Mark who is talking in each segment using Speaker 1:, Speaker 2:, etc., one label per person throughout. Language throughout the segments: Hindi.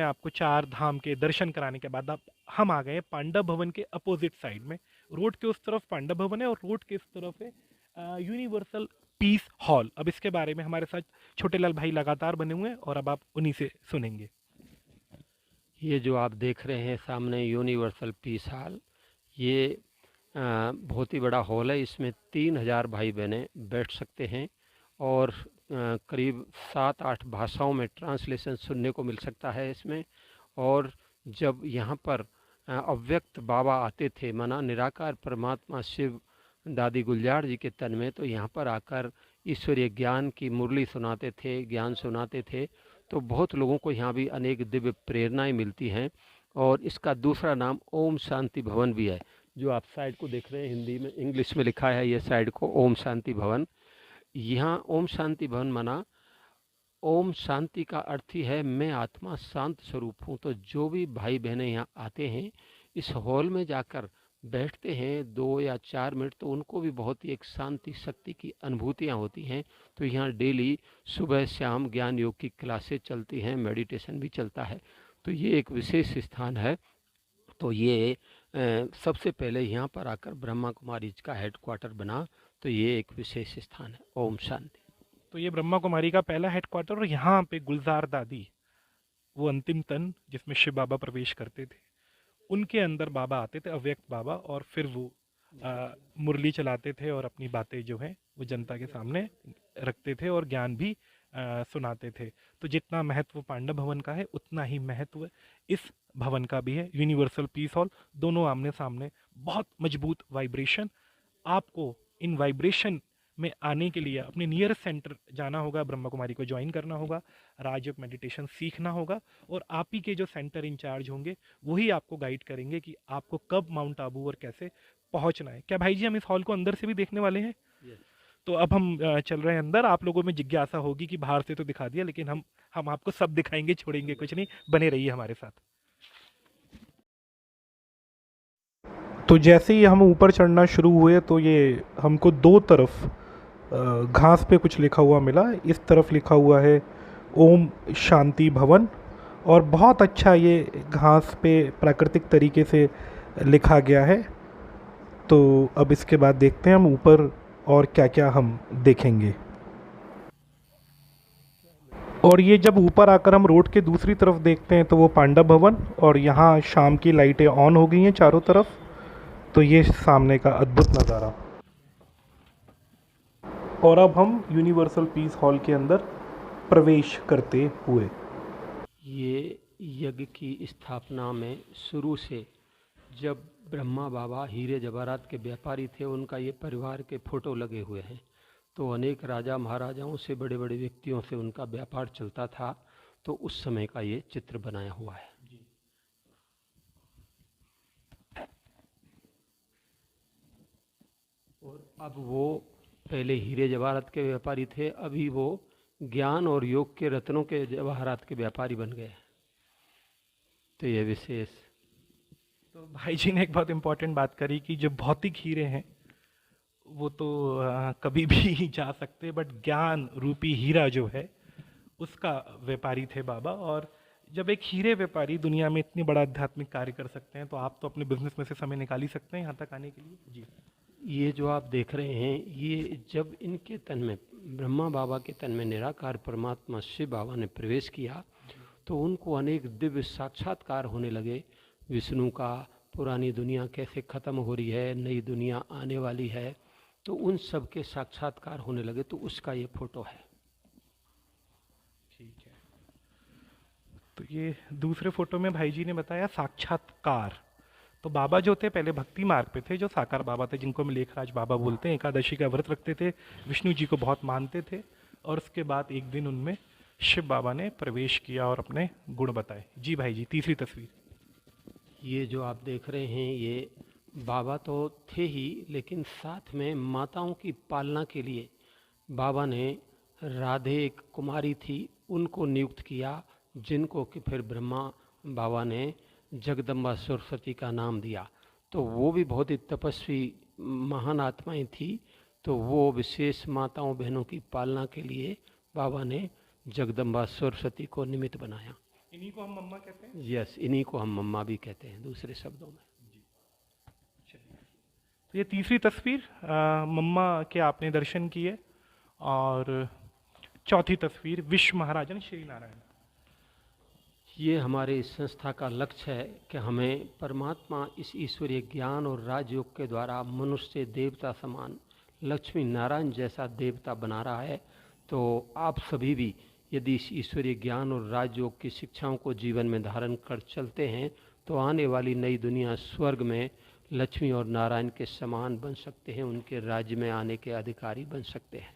Speaker 1: में आपको चार धाम के दर्शन कराने के बाद आप हम आ गए पांडव भवन के अपोजिट साइड में। रोड के उस तरफ पांडव भवन है और रोड के इस तरफ है यूनिवर्सल पीस हॉल। अब इसके बारे में हमारे साथ छोटे लाल भाई लगातार बने हुए हैं और अब आप उन्हीं से सुनेंगे।
Speaker 2: ये जो आप देख रहे हैं सामने यूनिवर्सल पीस हॉल, ये बहुत ही बड़ा हॉल है। इसमें 3000 भाई बहनें बैठ सकते हैं और करीब 7-8 भाषाओं में ट्रांसलेशन सुनने को मिल सकता है इसमें। और जब यहाँ पर अव्यक्त बाबा आते थे, माना निराकार परमात्मा शिव दादी गुलजार जी के तन में, तो यहाँ पर आकर ईश्वरीय ज्ञान की मुरली सुनाते थे, ज्ञान सुनाते थे। तो बहुत लोगों को यहाँ भी अनेक दिव्य प्रेरणाएं मिलती हैं। और इसका दूसरा नाम ओम शांति भवन भी है। जो आप साइड को देख रहे हैं, हिंदी में इंग्लिश में लिखा है ये साइड को ओम शांति भवन। यहाँ ओम शांति भवन माना ओम शांति का अर्थ ही है मैं आत्मा शांत स्वरूप हूँ। तो जो भी भाई बहनें यहाँ आते हैं, इस हॉल में जाकर बैठते हैं 2 या 4 मिनट, तो उनको भी बहुत ही एक शांति शक्ति की अनुभूतियाँ होती हैं। तो यहाँ डेली सुबह शाम ज्ञान योग की क्लासेस चलती हैं, मेडिटेशन भी चलता है। तो ये एक विशेष स्थान है। तो ये सबसे पहले यहाँ पर आकर ब्रह्मा कुमारी का हेडक्वार्टर बना, तो ये एक विशेष स्थान है। ओम शांति।
Speaker 1: तो ये ब्रह्मा कुमारी का पहला हेडक्वार्टर और यहाँ पे गुलजार दादी, वो अंतिम तन जिसमें शिव बाबा प्रवेश करते थे, उनके अंदर बाबा आते थे, अव्यक्त बाबा, और फिर वो मुरली चलाते थे और अपनी बातें जो है वो जनता के सामने रखते थे और ज्ञान भी सुनाते थे। तो जितना महत्व पांडव भवन का है उतना ही महत्व इस भवन का भी है। यूनिवर्सल पीस हॉल, दोनों आमने सामने, बहुत मजबूत वाइब्रेशन। आपको इन वाइब्रेशन में आने के लिए अपने नियरेस्ट सेंटर जाना होगा, ब्रह्मा कुमारी को ज्वाइन करना होगा, राजयोग मेडिटेशन सीखना होगा, और आप ही के जो सेंटर इंचार्ज होंगे वही आपको गाइड करेंगे कि आपको कब माउंट आबू और कैसे पहुंचना है। क्या भाई जी हम इस हॉल को अंदर से भी देखने वाले हैं? तो अब हम चल रहे हैं अंदर। आप लोगों में जिज्ञासा होगी कि बाहर से तो दिखा दिया, लेकिन हम आपको सब दिखाएंगे, छोड़ेंगे कुछ नहीं, बने रहिए हमारे साथ। तो जैसे ही हम ऊपर चढ़ना शुरू हुए तो ये हमको दो तरफ घास पे कुछ लिखा हुआ मिला। इस तरफ लिखा हुआ है ओम शांति भवन, और बहुत अच्छा ये घास पे प्राकृतिक तरीके से लिखा गया है। तो अब इसके बाद देखते हैं हम ऊपर और क्या क्या हम देखेंगे। और ये जब ऊपर आकर हम रोड के दूसरी तरफ देखते हैं तो वो पांडव भवन, और यहाँ शाम की लाइटें ऑन हो गई हैं चारों तरफ। तो ये सामने का अद्भुत नज़ारा। और अब हम यूनिवर्सल पीस हॉल के अंदर प्रवेश करते हुए,
Speaker 2: ये यज्ञ की स्थापना में शुरू से जब ब्रह्मा बाबा हीरे जवाहरात के व्यापारी थे, उनका ये परिवार के फोटो लगे हुए हैं। तो अनेक राजा महाराजाओं से, बड़े बड़े व्यक्तियों से उनका व्यापार चलता था। तो उस समय का ये चित्र बनाया हुआ है। और अब वो पहले हीरे जवाहरात के व्यापारी थे, अभी वो ज्ञान और योग के रत्नों के जवाहरात के व्यापारी बन गए। तो ये विशेष।
Speaker 1: तो भाई जी ने एक बहुत इम्पोर्टेंट बात करी कि जो भौतिक हीरे हैं वो तो कभी भी जा सकते हैं, बट ज्ञान रूपी हीरा जो है उसका व्यापारी थे बाबा। और जब एक हीरे व्यापारी दुनिया में इतनी बड़ा आध्यात्मिक कार्य कर सकते हैं, तो आप तो अपने बिजनेस में से समय निकाल ही सकते हैं यहाँ तक आने के लिए जी।
Speaker 2: ये जो आप देख रहे हैं, ये जब इनके तन में, ब्रह्मा बाबा के तन में निराकार परमात्मा शिव बाबा ने प्रवेश किया, तो उनको अनेक दिव्य साक्षात्कार होने लगे। विष्णु का, पुरानी दुनिया कैसे ख़त्म हो रही है, नई दुनिया आने वाली है, तो उन सब के साक्षात्कार होने लगे। तो उसका ये फोटो है।
Speaker 1: ठीक है। तो ये दूसरे फोटो में भाई जी ने बताया साक्षात्कार। तो बाबा जो थे पहले भक्ति मार्ग पे थे, जो साकार बाबा थे, जिनको हम लेखराज बाबा बोलते हैं। एकादशी का व्रत रखते थे, विष्णु जी को बहुत मानते थे, और उसके बाद एक दिन उनमें शिव बाबा ने प्रवेश किया और अपने गुण बताए। जी भाई जी, तीसरी तस्वीर।
Speaker 2: ये जो आप देख रहे हैं, ये बाबा तो थे ही, लेकिन साथ में माताओं की पालना के लिए बाबा ने राधे, एक कुमारी थी, उनको नियुक्त किया, जिनको कि फिर ब्रह्मा बाबा ने जगदम्बा सरस्वती का नाम दिया। तो वो भी बहुत ही तपस्वी महान आत्माएं थी। तो वो विशेष माताओं बहनों की पालना के लिए बाबा ने जगदम्बा सरस्वती को निमित्त बनाया।
Speaker 1: इन्हीं को हम मम्मा कहते हैं।
Speaker 2: यस, इन्हीं को हम मम्मा भी कहते हैं दूसरे शब्दों में।
Speaker 1: तो ये तीसरी तस्वीर मम्मा के आपने दर्शन किए, और चौथी तस्वीर विश्व महाराजन श्री नारायण।
Speaker 2: ये हमारे इस संस्था का लक्ष्य है कि हमें परमात्मा इस ईश्वरीय ज्ञान और राजयोग के द्वारा मनुष्य देवता समान लक्ष्मी नारायण जैसा देवता बना रहा है। तो आप सभी भी यदि इस ईश्वरीय ज्ञान और राजयोग की शिक्षाओं को जीवन में धारण कर चलते हैं तो आने वाली नई दुनिया स्वर्ग में लक्ष्मी और नारायण के समान बन सकते हैं, उनके राज्य में आने के अधिकारी बन सकते हैं।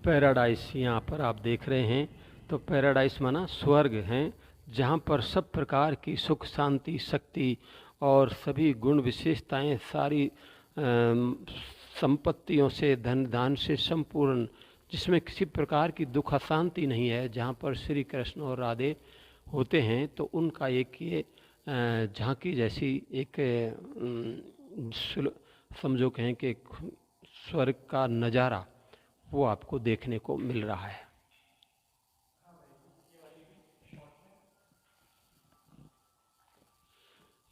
Speaker 2: पैराडाइस यहाँ पर आप देख रहे हैं, तो पैराडाइस माना स्वर्ग हैं, जहाँ पर सब प्रकार की सुख शांति शक्ति और सभी गुण विशेषताएं सारी संपत्तियों से धन दान से संपूर्ण, जिसमें किसी प्रकार की दुख अशांति नहीं है, जहाँ पर श्री कृष्ण और राधे होते हैं। तो उनका एक ये झांकी जैसी एक समझो कहें कि स्वर्ग का नज़ारा वो आपको देखने को मिल रहा है।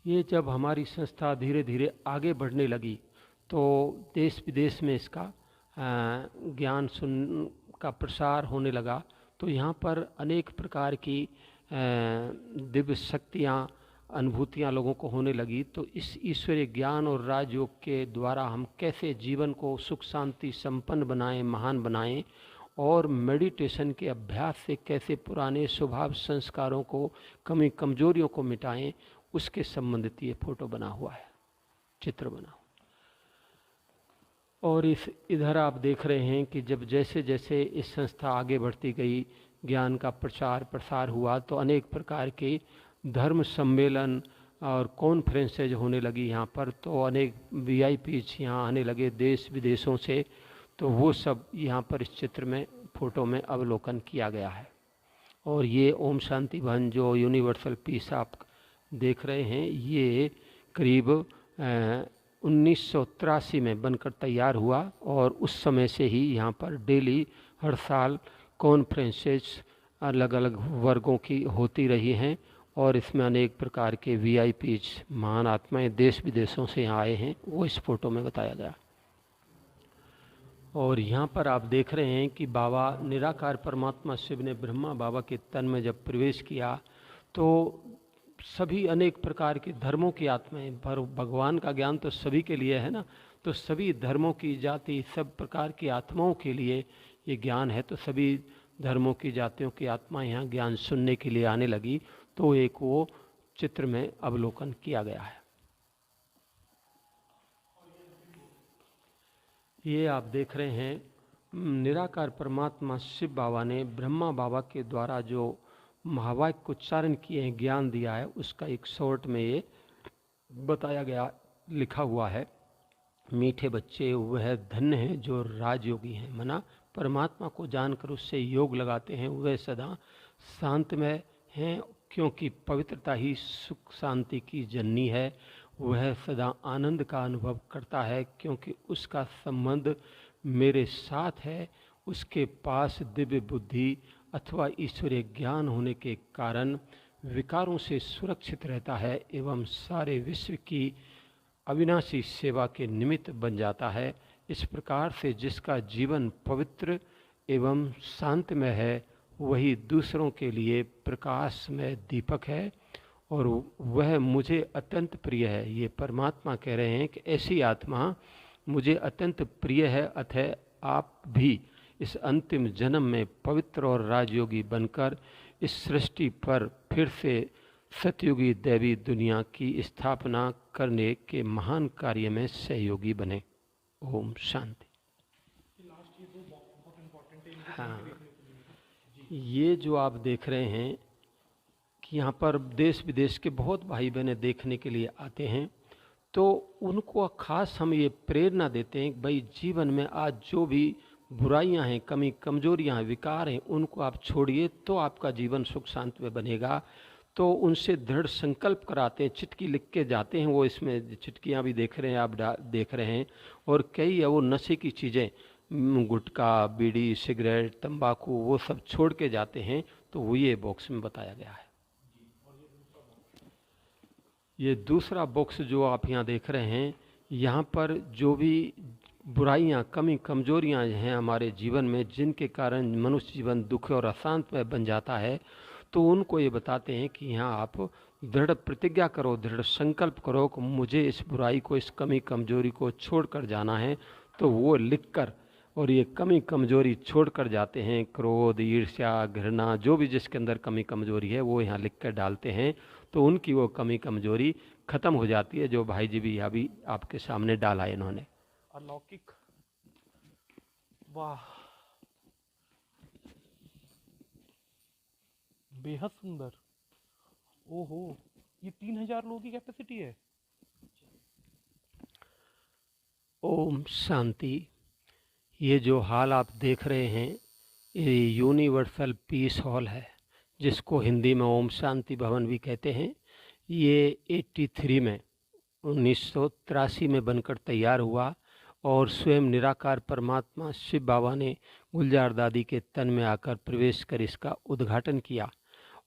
Speaker 2: ये जब हमारी संस्था धीरे धीरे आगे बढ़ने लगी तो देश विदेश में इसका ज्ञान का प्रसार होने लगा। तो यहाँ पर अनेक प्रकार की दिव्य शक्तियाँ अनुभूतियाँ लोगों को होने लगी। तो इस ईश्वरीय ज्ञान और राजयोग के द्वारा हम कैसे जीवन को सुख शांति संपन्न बनाएं, महान बनाएं, और मेडिटेशन के अभ्यास से कैसे पुराने स्वभाव संस्कारों को, कमी कमजोरियों को मिटाएं, उसके संबंधित ये फोटो बना हुआ है, चित्र बना हुआ। और इधर आप देख रहे हैं कि जब जैसे जैसे इस संस्था आगे बढ़ती गई, ज्ञान का प्रचार प्रसार हुआ, तो अनेक प्रकार के धर्म सम्मेलन और कॉन्फ्रेंसेज होने लगी यहाँ पर। तो अनेक VIPs यहाँ आने लगे देश विदेशों से। तो वो सब यहाँ पर इस चित्र में फोटो में अवलोकन किया गया है। और ये ओम शांति भवन जो यूनिवर्सल पीस आप देख रहे हैं, ये करीब 1983 में बनकर तैयार हुआ, और उस समय से ही यहाँ पर डेली हर साल कॉन्फ्रेंसेस अलग अलग वर्गों की होती रही हैं। और इसमें अनेक प्रकार के VIPs महान आत्माएं देश विदेशों से यहाँ आए हैं, वो इस फोटो में बताया गया। और यहाँ पर आप देख रहे हैं कि बाबा निराकार परमात्मा शिव ने ब्रह्मा बाबा के तन में जब प्रवेश किया तो सभी अनेक प्रकार के धर्मों की आत्माएं, पर भगवान का ज्ञान तो सभी के लिए है ना, तो सभी धर्मों की जाति सब प्रकार की आत्माओं के लिए ये ज्ञान है। तो सभी धर्मों की जातियों की आत्माएं यहाँ ज्ञान सुनने के लिए आने लगी। तो एक वो चित्र में अवलोकन किया गया है। ये आप देख रहे हैं निराकार परमात्मा शिव बाबा ने ब्रह्मा बाबा के द्वारा जो महावाक्य को उच्चारण किए हैं, ज्ञान दिया है, उसका एक शॉर्ट में ये बताया गया, लिखा हुआ है। मीठे बच्चे वह धन्य हैं जो राजयोगी हैं, मना परमात्मा को जानकर उससे योग लगाते हैं, वह सदा शांतमय हैं, क्योंकि पवित्रता ही सुख शांति की जननी है। वह सदा आनंद का अनुभव करता है क्योंकि उसका संबंध मेरे साथ है। उसके पास दिव्य बुद्धि अथवा ईश्वरीय ज्ञान होने के कारण विकारों से सुरक्षित रहता है एवं सारे विश्व की अविनाशी सेवा के निमित्त बन जाता है। इस प्रकार से जिसका जीवन पवित्र एवं शांतमय है, वही दूसरों के लिए प्रकाशमय दीपक है और वह मुझे अत्यंत प्रिय है। ये परमात्मा कह रहे हैं कि ऐसी आत्मा मुझे अत्यंत प्रिय है, अतः आप भी इस अंतिम जन्म में पवित्र और राजयोगी बनकर इस सृष्टि पर फिर से सतयुगी दैवी दुनिया की स्थापना करने के महान कार्य में सहयोगी बने। ओम शांति। हाँ, ये जो आप देख रहे हैं कि यहाँ पर देश विदेश के बहुत भाई बहनें देखने के लिए आते हैं, तो उनको खास हम ये प्रेरणा देते हैं कि भाई जीवन में आज जो भी बुराइयां हैं, कमी कमजोरियां हैं, विकार हैं, उनको आप छोड़िए तो आपका जीवन सुख शांति में बनेगा। तो उनसे दृढ़ संकल्प कराते हैं, चिटकी लिख के जाते हैं, वो इसमें चिटकियां भी देख रहे हैं, आप देख रहे हैं, और कई वो नशे की चीज़ें गुटखा, बीड़ी, सिगरेट, तंबाकू वो सब छोड़ के जाते हैं, तो वो ये बॉक्स में बताया गया है। ये दूसरा बॉक्स जो आप यहाँ देख रहे हैं, यहाँ पर जो भी बुराइयाँ, कमी, कमजोरियाँ हैं हमारे जीवन में, जिनके कारण मनुष्य जीवन दुख और अशांतमय बन जाता है, तो उनको ये बताते हैं कि यहाँ आप दृढ़ प्रतिज्ञा करो, दृढ़ संकल्प करो कि मुझे इस बुराई को, इस कमी कमजोरी को छोड़कर जाना है। तो वो लिखकर, और ये कमी कमजोरी छोड़कर जाते हैं, क्रोध, ईर्ष्या, घृणा, जो भी जिसके अंदर कमी कमजोरी है वो यहाँ लिख कर डालते हैं, तो उनकी वो कमी कमजोरी खत्म हो जाती है, जो भाई जी भी अभी आपके सामने डाला है इन्होंने।
Speaker 1: अलौकिक, वाह, बेहद सुंदर। ओहो, ये 3000 लोगों की कैपेसिटी है।
Speaker 2: ओम शांति। ये जो हॉल आप देख रहे हैं, ये यूनिवर्सल पीस हॉल है, जिसको हिंदी में ओम शांति भवन भी कहते हैं। ये 83 में 1983 में बनकर तैयार हुआ, और स्वयं निराकार परमात्मा शिव बाबा ने गुलजार दादी के तन में आकर प्रवेश कर इसका उद्घाटन किया।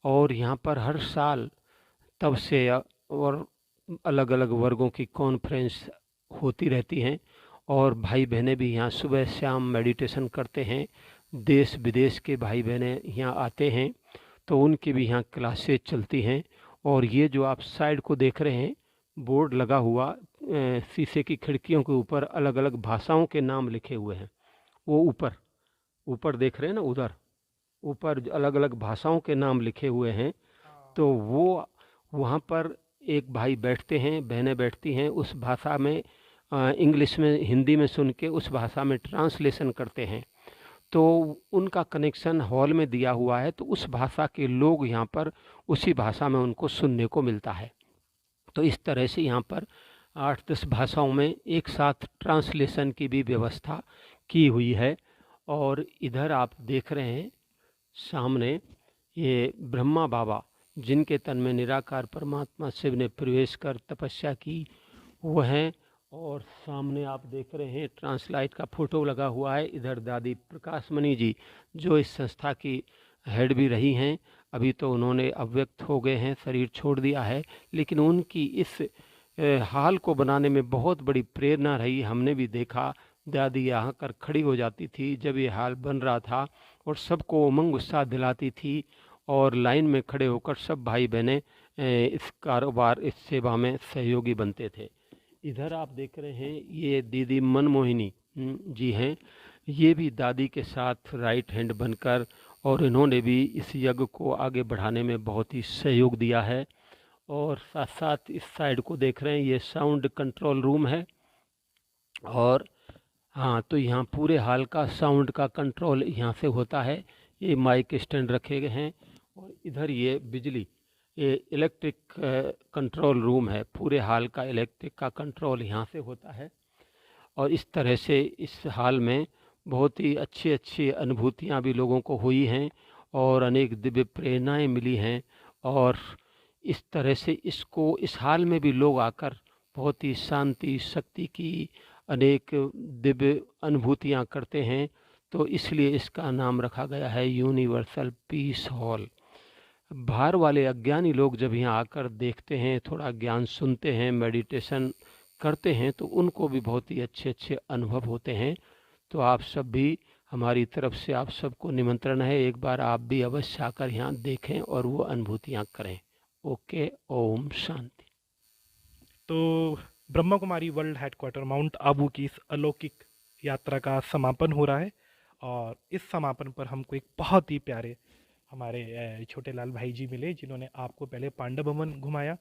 Speaker 2: और यहाँ पर हर साल तब से और अलग अलग वर्गों की कॉन्फ्रेंस होती रहती हैं, और भाई बहनें भी यहाँ सुबह शाम मेडिटेशन करते हैं। देश विदेश के भाई बहनें यहाँ आते हैं, तो उनकी भी यहाँ क्लासेज चलती हैं। और ये जो आप साइड को देख रहे हैं, बोर्ड लगा हुआ, शीशे की खिड़कियों के ऊपर अलग अलग भाषाओं के नाम लिखे हुए हैं। वो ऊपर ऊपर देख रहे हैं ना, उधर ऊपर अलग अलग भाषाओं के नाम लिखे हुए हैं। तो वो वहाँ पर एक भाई बैठते हैं, बहनें बैठती हैं, उस भाषा में, इंग्लिश में, हिंदी में सुन के उस भाषा में ट्रांसलेशन करते हैं। तो उनका कनेक्शन हॉल में दिया हुआ है, तो उस भाषा के लोग यहाँ पर उसी भाषा में उनको सुनने को मिलता है। तो इस तरह से यहाँ पर 8-10 भाषाओं में एक साथ ट्रांसलेशन की भी व्यवस्था की हुई है। और इधर आप देख रहे हैं सामने, ये ब्रह्मा बाबा, जिनके तन में निराकार परमात्मा शिव ने प्रवेश कर तपस्या की, वो हैं। और सामने आप देख रहे हैं ट्रांसलाइट का फोटो लगा हुआ है। इधर दादी प्रकाशमणि जी, जो इस संस्था की हेड भी रही हैं, अभी तो उन्होंने अव्यक्त हो गए हैं, शरीर छोड़ दिया है, लेकिन उनकी इस हाल को बनाने में बहुत बड़ी प्रेरणा रही। हमने भी देखा, दादी यहाँ कर खड़ी हो जाती थी जब ये हाल बन रहा था, और सबको उमंग उत्साह दिलाती थी, और लाइन में खड़े होकर सब भाई बहनें इस कारोबार, इस सेवा में सहयोगी बनते थे। इधर आप देख रहे हैं, ये दीदी मनमोहिनी जी हैं। ये भी दादी के साथ राइट हैंड बनकर, और इन्होंने भी इस यज्ञ को आगे बढ़ाने में बहुत ही सहयोग दिया है। और साथ साथ इस साइड को देख रहे हैं, ये साउंड कंट्रोल रूम है। और हाँ, तो यहाँ पूरे हाल का साउंड का कंट्रोल यहाँ से होता है। ये माइक स्टैंड रखे गए हैं, और इधर ये बिजली, ये इलेक्ट्रिक कंट्रोल रूम है। पूरे हाल का इलेक्ट्रिक का कंट्रोल यहाँ से होता है। और इस तरह से इस हाल में बहुत ही अच्छी अच्छी अनुभूतियाँ भी लोगों को हुई हैं, और अनेक दिव्य प्रेरणाएँ मिली हैं। और इस तरह से इसको, इस हाल में भी लोग आकर बहुत ही शांति, शक्ति की अनेक दिव्य अनुभूतियाँ करते हैं। तो इसलिए इसका नाम रखा गया है यूनिवर्सल पीस हॉल। बाहर वाले अज्ञानी लोग जब यहाँ आकर देखते हैं, थोड़ा ज्ञान सुनते हैं, मेडिटेशन करते हैं, तो उनको भी बहुत ही अच्छे अच्छे अनुभव होते हैं। तो आप सब भी, हमारी तरफ से आप सबको निमंत्रण है, एक बार आप भी अवश्य आकर यहाँ देखें और वो अनुभूतियाँ करें। ओके, ओम शांति।
Speaker 1: तो Brahma Kumari world headquarter mount Abu की इस अलौकिक यात्रा का समापन हो रहा है, और इस समापन पर हमको एक बहुत ही प्यारे हमारे छोटे लाल भाई जी मिले, जिन्होंने आपको पहले पांडव भवन घुमाया,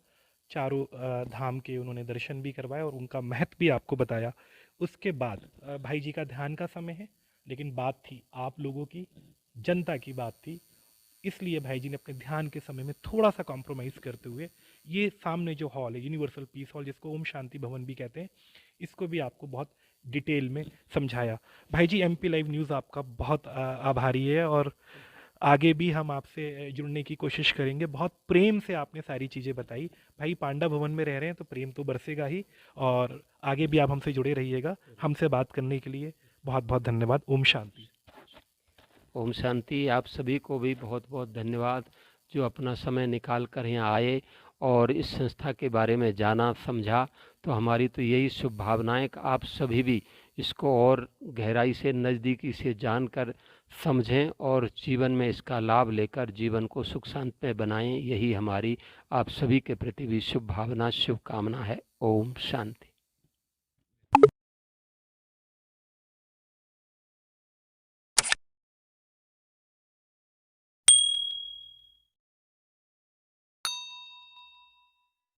Speaker 1: चारों धाम के उन्होंने दर्शन भी करवाए और उनका महत्व भी आपको बताया। उसके बाद भाई जी का ध्यान का समय है, लेकिन बात थी आप लोगों की, जनता की बात थी, इसलिए भाई जी ने अपने ध्यान के समय में थोड़ा सा कॉम्प्रोमाइज़ करते हुए ये सामने जो हॉल है, यूनिवर्सल पीस हॉल, जिसको ओम शांति भवन भी कहते हैं, इसको भी आपको बहुत डिटेल में समझाया। भाई जी, एमपी लाइव न्यूज़ आपका बहुत आभारी है, और आगे भी हम आपसे जुड़ने की कोशिश करेंगे। बहुत प्रेम से आपने सारी चीज़ें बताई। भाई पांडा भवन में रह रहे हैं तो प्रेम तो बरसेगा ही, और आगे भी आप हमसे जुड़े रहिएगा। हमसे बात करने के लिए बहुत बहुत धन्यवाद। ओम शांति।
Speaker 2: ओम शांति। आप सभी को भी बहुत बहुत धन्यवाद जो अपना समय निकाल कर यहाँ आए और इस संस्था के बारे में जाना समझा। तो हमारी तो यही शुभ भावनाएं कि आप सभी भी इसको और गहराई से नज़दीकी से जानकर समझें और जीवन में इसका लाभ लेकर जीवन को सुख शांति में बनाएं। यही हमारी आप सभी के प्रति भी शुभ भावना शुभकामना है। ओम शांति।